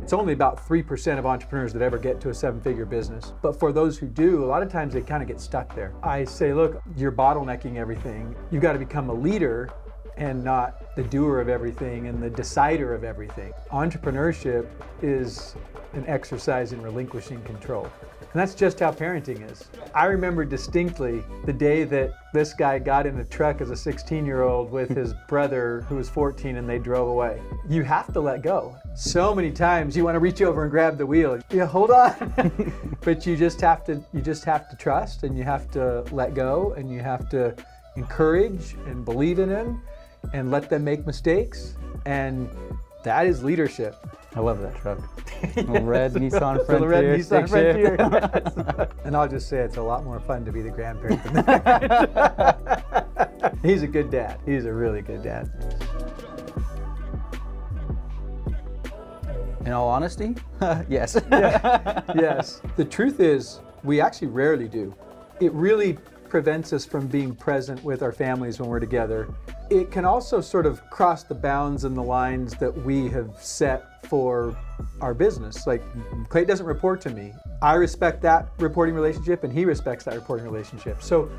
It's only about 3% of entrepreneurs that ever get to a 7-figure business. But for those who do, a lot of times they kind of get stuck there. I say, look, you're bottlenecking everything. You've got to become a leader and not the doer of everything and the decider of everything. Entrepreneurship is an exercise in relinquishing control. And that's just how parenting is. I remember distinctly the day that this guy got in a truck as a 16-year-old with his brother who was 14 and they drove away. You have to let go. So many times you want to reach over and grab the wheel. Yeah, hold on. But you just have to trust, and you have to let go, and you have to encourage and believe in them and let them make mistakes. And that is leadership. I love that truck. Little red Nissan Frontier. The red Nissan Frontier. And I'll just say it's a lot more fun to be the grandparent than that. He's a good dad. He's a really good dad. In all honesty, yes. Yeah. Yes. The truth is, we actually rarely do. It really prevents us from being present with our families when we're together. It can also sort of cross the bounds and the lines that we have set for our business. Like, Clate doesn't report to me. I respect that reporting relationship, and he respects that reporting relationship. So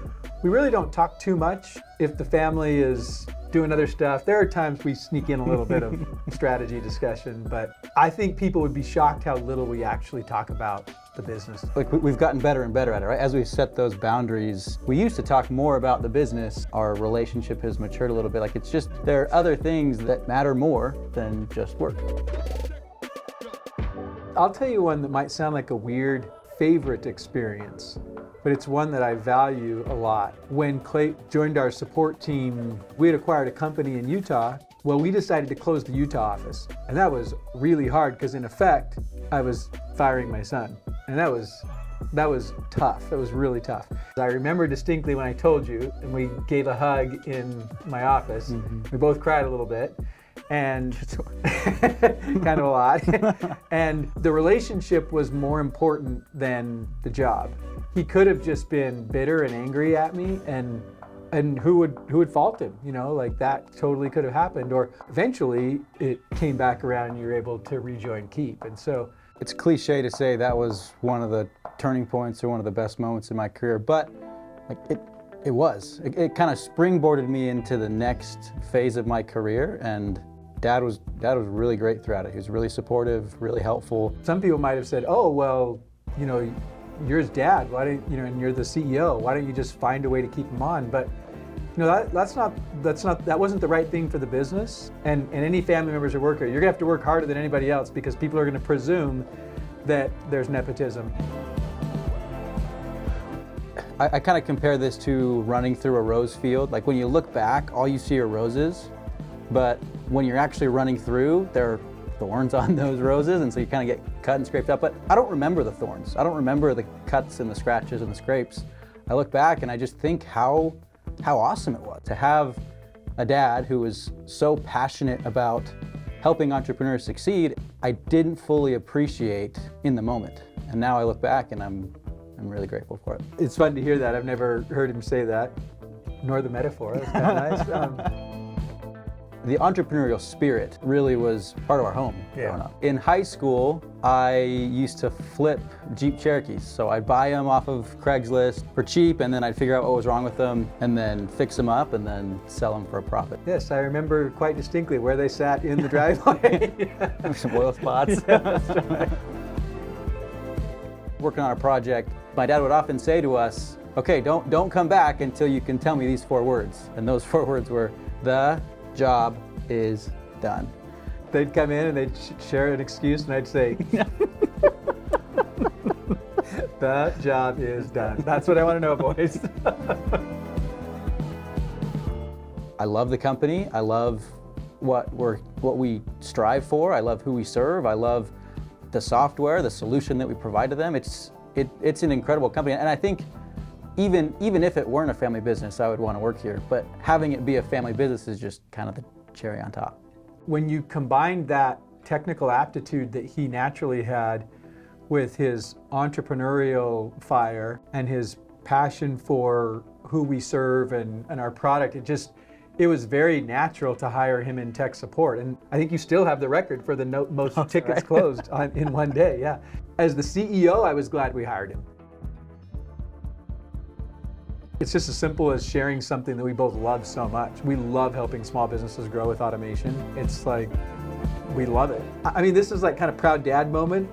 we really don't talk too much if the family is doing other stuff. There are times we sneak in a little bit of strategy discussion, but I think people would be shocked how little we actually talk about the business. Like, we've gotten better and better at it, right? As we set those boundaries, we used to talk more about the business. Our relationship has matured a little bit. Like, it's just, there are other things that matter more than just work. I'll tell you one that might sound like a weird favorite experience, but it's one that I value a lot. When Clate joined our support team, we had acquired a company in Utah. Well, we decided to close the Utah office. And that was really hard because, in effect, I was firing my son. And that was tough. That was really tough. I remember distinctly when I told you, and we gave a hug in my office. We both cried a little bit. And kind of a lot. And the relationship was more important than the job. He could have just been bitter and angry at me, and who would fault him? You know, like, that totally could have happened. Or eventually it came back around and you were able to rejoin Keap. And so it's cliche to say that was one of the turning points or one of the best moments in my career, but like, it was. It kind of springboarded me into the next phase of my career, and Dad was really great throughout it. He was really supportive, really helpful. Some people might have said, oh, well, you know, you're his dad. Why don't you know? And you're the CEO. Why don't you just find a way to keep him on? But you know, that wasn't the right thing for the business. And any family members or worker, you're gonna have to work harder than anybody else because people are gonna presume that there's nepotism. I kind of compare this to running through a rose field. Like, when you look back, all you see are roses. But when you're actually running through, there are thorns on those roses, and so you kind of get cut and scraped up. But I don't remember the thorns. I don't remember the cuts and the scratches and the scrapes. I look back and I just think how awesome it was to have a dad who was so passionate about helping entrepreneurs succeed. I didn't fully appreciate in the moment. And now I look back and I'm really grateful for it. It's fun to hear that. I've never heard him say that, nor the metaphor. That's kind of nice. The entrepreneurial spirit really was part of our home growing up. In high school, I used to flip Jeep Cherokees. So I'd buy them off of Craigslist for cheap, and then I'd figure out what was wrong with them, and then fix them up, and then sell them for a profit. Yes, I remember quite distinctly where they sat in the driveway. Some oil spots. That's right. Working on a project, my dad would often say to us, okay, don't come back until you can tell me these 4 words. And those 4 words were, the job is done. They'd come in and they'd share an excuse, and I'd say, the job is done. That's what I want to know, boys. I love the company. I love what we strive for. I love who we serve. I love the software, the solution that we provide to them. It's an incredible company, and I think even if it weren't a family business, I would want to work here. But having it be a family business is just kind of the cherry on top. When you combine that technical aptitude that he naturally had with his entrepreneurial fire and his passion for who we serve and our product, it was very natural to hire him in tech support. And I think you still have the record for the most tickets closed in one day, yeah. As the CEO, I was glad we hired him. It's just as simple as sharing something that we both love so much. We love helping small businesses grow with automation. It's like, we love it. I mean, this is like kind of proud dad moment,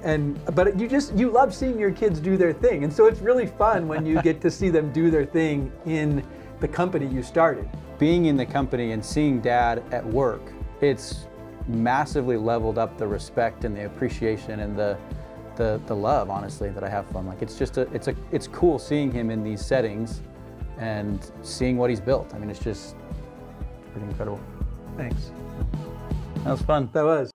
but you love seeing your kids do their thing. And so it's really fun when you get to see them do their thing in the company you started. Being in the company and seeing Dad at work, it's massively leveled up the respect and the appreciation and the love, honestly, that I have for him. Like, it's cool seeing him in these settings and seeing what he's built. I mean, it's pretty incredible. Thanks. That was fun. That was.